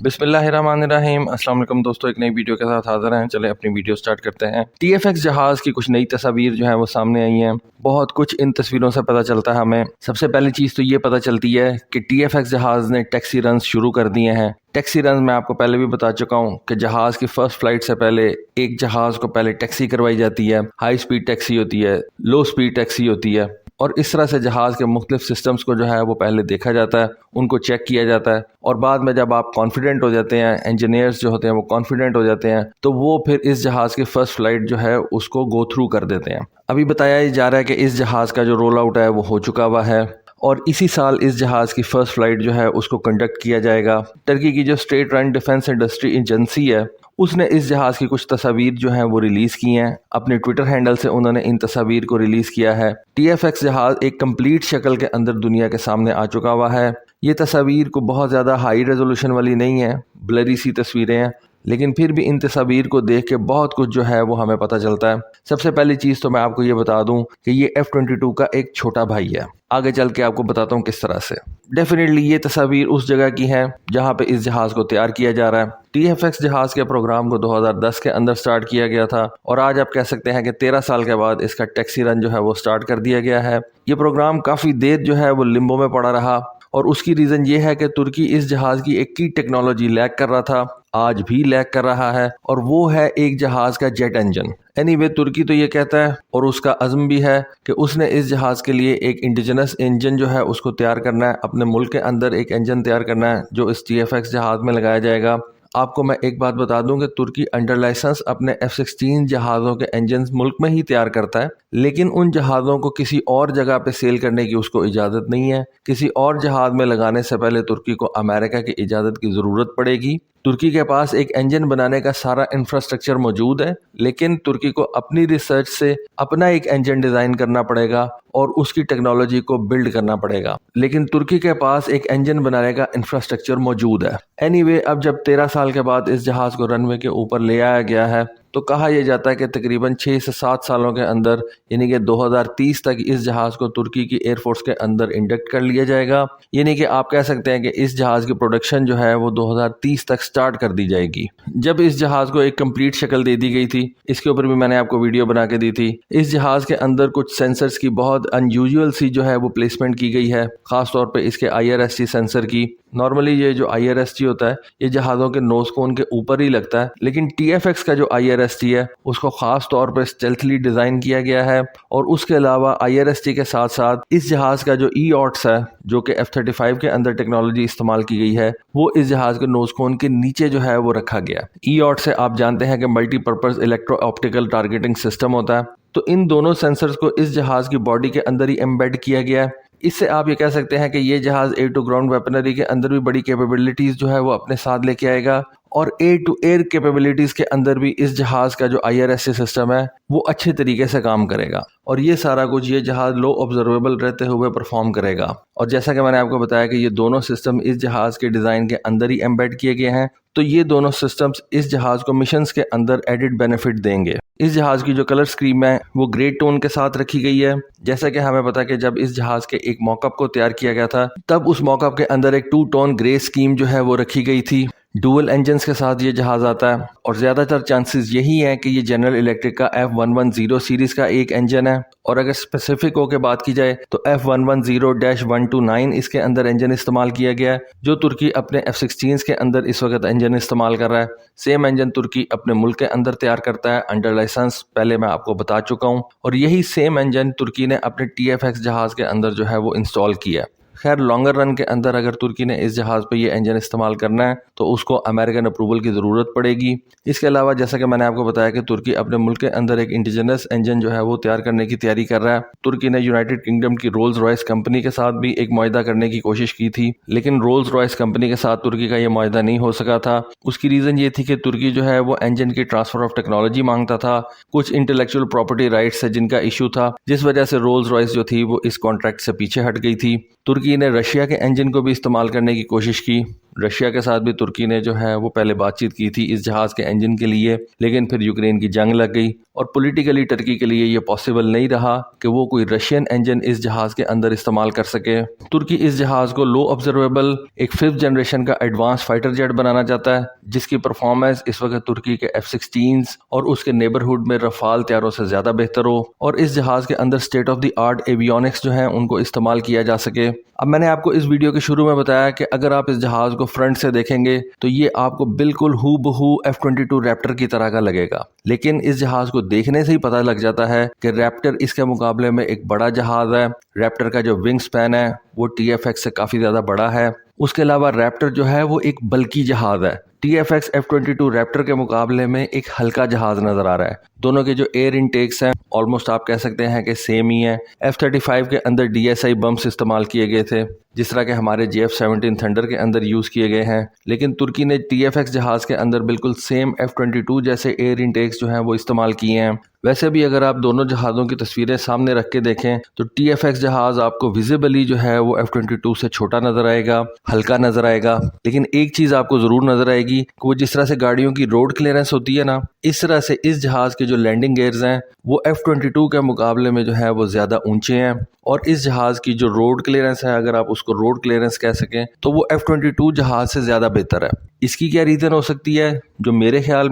बिस्मिल्लाहिर्रहमानिर्रहीम। अस्सलाम वालेकुम दोस्तों, एक नई वीडियो के साथ हाज़िर हैं। चले अपनी वीडियो स्टार्ट करते हैं। TFX जहाज़ की कुछ नई तस्वीर जो है वो सामने आई हैं। बहुत कुछ इन तस्वीरों से पता चलता है हमें। सबसे पहली चीज़ तो ये पता चलती है कि TFX जहाज़ ने टैक्सी रन शुरू कर दिए हैं। टैक्सी रन मैं आपको पहले भी बता चुका हूँ कि जहाज़ की फ़र्स्ट फ़्लाइट से पहले एक जहाज़ को पहले टैक्सी करवाई जाती है। हाई स्पीड टैक्सी होती है, लो स्पीड टैक्सी होती है, और इस तरह से जहाज़ के मुख्तलिफ सिस्टम्स को जो है वो पहले देखा जाता है, उनको चेक किया जाता है, और बाद में जब आप कॉन्फिडेंट हो जाते हैं, इंजीनियर्स जो होते हैं वो कॉन्फिडेंट हो जाते हैं, तो वो फिर इस जहाज़ की फ़र्स्ट फ़्लाइट जो है उसको गो थ्रू कर देते हैं। अभी बताया जा रहा है कि इस जहाज़ का जो रोल आउट है वो हो चुका हुआ है, और इसी साल इस जहाज़ की फ़र्स्ट फ़्लाइट जो है उसको कंडक्ट किया जाएगा। टर्की की जो state run defence industry agency है उसने इस जहाज़ की कुछ तस्वीर जो हैं वो रिलीज़ की हैं। अपने ट्विटर हैंडल से उन्होंने इन तस्वीर को रिलीज़ किया है। TFX जहाज़ एक कंप्लीट शक्ल के अंदर दुनिया के सामने आ चुका हुआ है। ये तस्वीर को बहुत ज़्यादा हाई रेजोल्यूशन वाली नहीं है, ब्लरी सी तस्वीरें हैं, लेकिन फिर भी इन तस्वीर को देख के बहुत कुछ जो है वो हमें पता चलता है। सबसे पहली चीज़ तो मैं आपको ये बता दूं कि ये F-22 का एक छोटा भाई है। आगे चल के आपको बताता हूँ किस तरह से। डेफिनेटली ये तस्वीर उस जगह की है जहाँ पे इस जहाज़ को तैयार किया जा रहा है। TFX जहाज़ के प्रोग्राम को 2010 के अंदर स्टार्ट किया गया था, और आज आप कह सकते हैं कि 13 साल के बाद इसका टैक्सी रन जो है वो स्टार्ट कर दिया गया है। ये प्रोग्राम काफ़ी देर जो है वो लिम्बो में पड़ा रहा, और उसकी रीज़न ये है कि तुर्की इस जहाज़ की एक की टेक्नोलॉजी लैक कर रहा था, आज भी लैक कर रहा है, और वो है एक जहाज़ का जेट इंजन। एनीवे तुर्की तो ये कहता है, और उसका अज़्म भी है, कि उसने इस जहाज़ के लिए एक इंडिजिनस इंजन जो है उसको तैयार करना है, अपने मुल्क के अंदर एक इंजन तैयार करना है जो इस TFX जहाज़ में लगाया जाएगा। आपको मैं एक बात बता दूं कि तुर्की अंडर लाइसेंस अपने F-16 जहाज़ों के इंजन मुल्क में ही तैयार करता है, लेकिन उन जहाज़ों को किसी और जगह पे सेल करने की उसको इजाज़त नहीं है। किसी और जहाज़ में लगाने से पहले तुर्की को अमेरिका की इजाज़त की ज़रूरत पड़ेगी। तुर्की के पास एक इंजन बनाने का सारा इंफ्रास्ट्रक्चर मौजूद है, लेकिन तुर्की को अपनी रिसर्च से अपना एक इंजन डिज़ाइन करना पड़ेगा और उसकी टेक्नोलॉजी को बिल्ड करना पड़ेगा, लेकिन तुर्की के पास एक इंजन बनाने का इंफ्रास्ट्रक्चर मौजूद है। एनीवे, अब जब 13 साल के बाद इस जहाज़ को रनवे के ऊपर ले आया गया है, तो कहा यह जाता है कि तकरीबन 6 से 7 सालों के अंदर, यानी कि 2030 तक इस जहाज़ को तुर्की की एयरफोर्स के अंदर इंडक्ट कर लिया जाएगा। यानी कि आप कह सकते हैं कि इस जहाज़ की प्रोडक्शन जो है वो 2030 तक स्टार्ट कर दी जाएगी। जब इस जहाज़ को एक कंप्लीट शक्ल दे दी गई थी, इसके ऊपर भी मैंने आपको वीडियो बना के दी थी। इस जहाज़ के अंदर कुछ सेंसर्स की बहुत अनयूजुअल सी जो है वो प्लेसमेंट की गई है, ख़ास तौर पे इसके IRST सेंसर की। नॉर्मली ये जो IRST होता है ये जहाज़ों के नोज कोन के ऊपर ही लगता है, लेकिन TFX का जो IRST है उसको ख़ास तौर पर स्टेल्थली डिज़ाइन किया गया है, और उसके अलावा IRST के साथ साथ इस जहाज़ का जो EOTS है, जो कि F-35 के अंदर टेक्नोलॉजी इस्तेमाल की गई है, वो इस जहाज़ के नोज कोन के नीचे जो है वो रखा गया। EOTS से आप जानते हैं कि multipurpose electro optical targeting system होता है, तो इन दोनों सेंसर्स को इस जहाज़ की बॉडी के अंदर ही एम्बेड किया गया है। इससे आप ये कह सकते हैं कि ये जहाज़ एयर टू ग्राउंड वेपनरी के अंदर भी बड़ी कैपेबिलिटीज़ जो है वो अपने साथ लेके आएगा, और एयर टू एयर कैपेबिलिटीज़ के अंदर भी इस जहाज़ का जो IRST सिस्टम है वो अच्छे तरीके से काम करेगा, और ये सारा कुछ ये जहाज़ लो ऑब्जर्वेबल रहते हुए परफॉर्म करेगा। और जैसा कि मैंने आपको बताया कि ये दोनों सिस्टम इस जहाज़ के डिज़ाइन के अंदर ही एम्बेड किए गए हैं, तो ये दोनों सिस्टम्स इस जहाज़ को मिशंस के अंदर एडिड बेनिफिट देंगे। इस जहाज़ की जो कलर स्कीम है वो ग्रे टोन के साथ रखी गई है। जैसा कि हमें पता है कि जब इस जहाज़ के एक मॉकअप को तैयार किया गया था, तब उस मॉकअप के अंदर एक 2 टोन ग्रे स्कीम जो है वो रखी गई थी। डुअल इंजन्स के साथ ये जहाज़ आता है, और ज़्यादातर चांसेस यही हैं कि ये जनरल इलेक्ट्रिक का F110 सीरीज़ का एक इंजन है, और अगर स्पेसिफिक होकर बात की जाए तो F110-129 इसके अंदर इंजन इस्तेमाल किया गया है, जो तुर्की अपने F-16 के अंदर इस वक्त इंजन इस्तेमाल कर रहा है। सेम इंजन तुर्की अपने मुल्क के अंदर तैयार करता है अंडर लाइसेंस, पहले मैं आपको बता चुका हूँ, और यही सेम इंजन तुर्की ने अपने TFX जहाज़ के अंदर जो है वो इंस्टॉल किया है। खैर, लॉन्गर रन के अंदर अगर तुर्की ने इस जहाज़ पे ये इंजन इस्तेमाल करना है तो उसको अमेरिकन अप्रूवल की ज़रूरत पड़ेगी। इसके अलावा जैसा कि मैंने आपको बताया कि तुर्की अपने मुल्क के अंदर एक इंडिजिनस इंजन जो है वो तैयार करने की तैयारी कर रहा है। तुर्की ने यूनाइटेड किंगडम की रोल्स रॉयस कंपनी के साथ भी एक मुआहदा करने की कोशिश की थी, लेकिन रोल्स रॉयस कंपनी के साथ तुर्की का ये मुआहदा नहीं हो सका था। उसकी रीज़न ये थी कि तुर्की जो है वो इंजन की ट्रांसफ़र ऑफ टेक्नोलॉजी मांगता था, कुछ इंटेलेक्चुअल प्रॉपर्टी राइट्स है जिनका इशू था, जिस वजह से रोल्स रॉयस जो थी वो इस कॉन्ट्रैक्ट से पीछे हट गई थी। तुर्की ने रशिया के इंजन को भी इस्तेमाल करने की कोशिश की, रशिया के साथ भी तुर्की ने जो है वो पहले बातचीत की थी इस जहाज़ के इंजन के लिए, लेकिन फिर यूक्रेन की जंग लग गई और पॉलिटिकली टर्की के लिए ये पॉसिबल नहीं रहा कि वो कोई रशियन इंजन इस जहाज़ के अंदर इस्तेमाल कर सके। तुर्की इस जहाज़ को लो ऑब्जर्वेबल एक 5th जनरेशन का एडवांस फाइटर जेट बनाना चाहता है, जिसकी परफॉर्मेंस इस वक्त तुर्की के F-16 और उसके नेबरहुड में रफाल तैयारों से ज़्यादा बेहतर हो और इस जहाज़ के अंदर state of the art avionics जो है उनको इस्तेमाल किया जा सके। अब मैंने आपको इस वीडियो के शुरू में बताया कि अगर आप इस जहाज़ को फ्रंट से देखेंगे तो ये आपको बिल्कुल हूबहू F-22 रैप्टर की तरह का लगेगा, लेकिन इस जहाज़ को देखने से ही पता लग जाता है कि रैप्टर इसके मुकाबले में एक बड़ा जहाज़ है। रैप्टर का जो विंग स्पैन है वो TFX से काफ़ी ज़्यादा बड़ा है। उसके अलावा रैप्टर जो है वो एक बल्कि जहाज़ है। TFX F-22 रैप्टर के मुकाबले में एक हल्का जहाज नजर आ रहा है। दोनों के जो एयर इनटेक्स हैं ऑलमोस्ट आप कह सकते हैं कि सेम ही है। F-35 के अंदर DSI बम्स इस्तेमाल किए गए थे, जिस तरह के हमारे JF-17 थंडर के अंदर यूज़ किए गए हैं, लेकिन तुर्की ने TFX जहाज़ के अंदर बिल्कुल सेम F-22 जैसे एयर इनटेक्स जो हैं वो इस्तेमाल किए हैं। वैसे भी अगर आप दोनों जहाज़ों की तस्वीरें सामने रख के देखें तो TFX जहाज़ आपको विजिबली जो है वो F-22 से छोटा नज़र आएगा, हल्का नज़र आएगा, लेकिन एक चीज़ आपको ज़रूर नज़र आएगी कि वो जिस तरह से गाड़ियों की रोड क्लियरेंस होती है ना, इस तरह से इस जहाज़ के जो लैंडिंग गियर्स हैं वो F-22 के मुकाबले में जो है वो ज़्यादा ऊंचे हैं और इस जहाज़ की जो रोड क्लियरेंस है, अगर आप उसको रोड क्लियरेंस कह सकें, तो वो F-22 जहाज़ से ज़्यादा बेहतर है। इसकी क्या रीज़न हो सकती है? जो मेरे ख्याल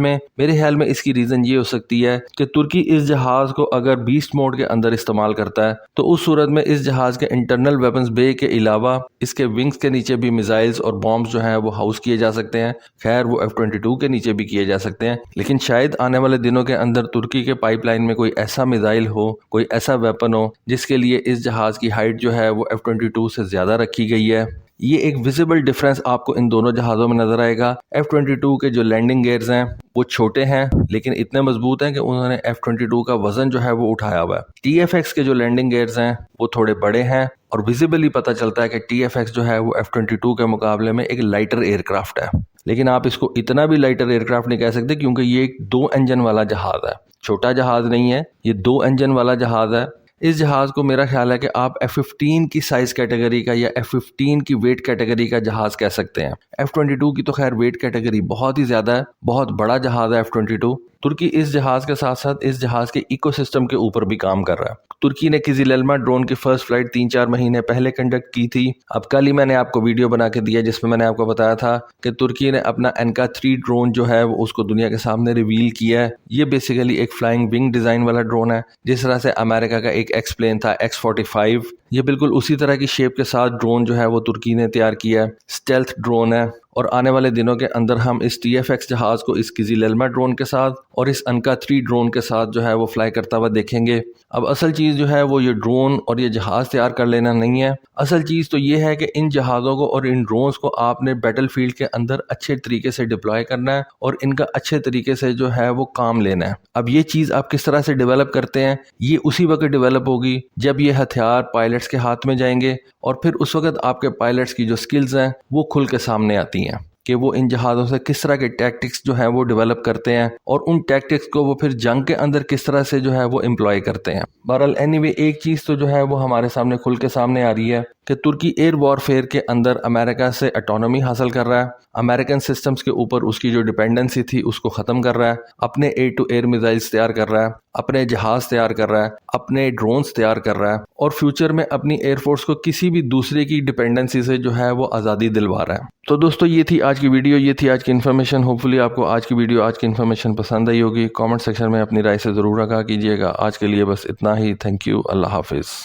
में इसकी रीज़न ये हो सकती है कि तुर्की इस जहाज़ को अगर बीस्ट मोड के अंदर इस्तेमाल करता है तो उस सूरत में इस जहाज़ के इंटरनल वेपन्स बे के अलावा इसके विंग्स के नीचे भी मिसाइल्स और बॉम्ब्स जो हैं वो हाउस किए जा सकते हैं। खैर वो F-22 के नीचे भी किए जा सकते हैं, लेकिन शायद आने वाले दिनों के अंदर तुर्की के पाइपलाइन में कोई ऐसा मिसाइल हो, कोई ऐसा वेपन हो जिसके लिए इस जहाज़ की हाइट जो है वो F-22 से ज़्यादा रखी गई है। ये एक विजिबल डिफरेंस आपको इन दोनों जहाज़ों में नजर आएगा। F-22 के जो लैंडिंग गियर्स हैं वो छोटे हैं, लेकिन इतने मजबूत हैं कि उन्होंने F-22 का वजन जो है वो उठाया हुआ है। TFX के जो लैंडिंग गियर्स हैं वो थोड़े बड़े हैं और विजिबली पता चलता है कि TFX जो है वो F-22 के मुकाबले में एक लाइटर एयरक्राफ्ट है, लेकिन आप इसको इतना भी लाइटर एयरक्राफ्ट नहीं कह सकते क्योंकि ये एक 2 इंजन वाला जहाज़ है, छोटा जहाज़ नहीं है, ये 2 इंजन वाला जहाज़ है। इस जहाज़ को मेरा ख्याल है कि आप F-15 की साइज़ कैटेगरी का या F-15 की वेट कैटेगरी का जहाज़ कह सकते हैं। F-22 की तो खैर वेट कैटेगरी बहुत ही ज़्यादा है, बहुत बड़ा जहाज़ है F-22। तुर्की इस जहाज़ के साथ साथ इस जहाज़ के इकोसिस्टम के ऊपर भी काम कर रहा है। तुर्की ने किजिलेल्मा ड्रोन की फर्स्ट फ्लाइट 3-4 महीने पहले कंडक्ट की थी। अब कल ही मैंने आपको वीडियो बना के दिया जिसमें मैंने आपको बताया था कि तुर्की ने अपना NK-3 ड्रोन जो है वो उसको दुनिया के सामने रिवील किया है। ये बेसिकली एक फ्लाइंग विंग डिज़ाइन वाला ड्रोन है, जिस तरह से अमेरिका का एक एक्सप्लेन था X-45, ये बिल्कुल उसी तरह की शेप के साथ ड्रोन जो है वो तुर्की ने तैयार किया है। स्टेल्थ ड्रोन है और आने वाले दिनों के अंदर हम इस TFX जहाज़ को इस किजिलेल्मा ड्रोन के साथ और इस NK-3 ड्रोन के साथ जो है वो फ्लाई करता हुआ देखेंगे। अब असल चीज़ जो है वो ये ड्रोन और ये जहाज़ तैयार कर लेना नहीं है। असल चीज़ तो ये है कि इन जहाज़ों को और इन ड्रोन्स को आपने बैटलफील्ड के अंदर अच्छे तरीके से डिप्लॉय करना है और इनका अच्छे तरीके से जो है वो काम लेना है। अब ये चीज़ आप किस तरह से डेवलप करते हैं, ये उसी वक्त डेवलप होगी जब ये हथियार पायलट्स के हाथ में जाएंगे और फिर उस वक्त आपके पायलट्स की जो स्किल्स हैं वो खुल के सामने आती हैं कि वो इन जहाज़ों से किस तरह के टैक्टिक्स जो हैं वो डेवलप करते हैं और उन टैक्टिक्स को वो फिर जंग के अंदर किस तरह से जो है वो एम्प्लॉय करते हैं। बहरहाल एनीवे एक चीज़ तो जो है वो हमारे सामने खुल के सामने आ रही है कि तुर्की एयर वॉरफेयर के अंदर अमेरिका से ऑटोनॉमी हासिल कर रहा है, अमेरिकन सिस्टम्स के ऊपर उसकी जो डिपेंडेंसी थी उसको ख़त्म कर रहा है, अपने एयर टू एयर मिसाइल्स तैयार कर रहा है, अपने जहाज़ तैयार कर रहा है, अपने ड्रोन्स तैयार कर रहा है और फ्यूचर में अपनी एयरफोर्स को किसी भी दूसरे की डिपेंडेंसी से जो है वो आज़ादी दिलवा रहा है। तो दोस्तों ये थी आज की वीडियो, ये थी आज की इन्फॉर्मेशन। होपफुली आपको आज की वीडियो, आज की इन्फॉर्मेशन पसंद आई होगी। कमेंट सेक्शन में अपनी राय से ज़रूर रखा कीजिएगा। आज के लिए बस इतना ही। Thank you. अल्लाह हाफिज़।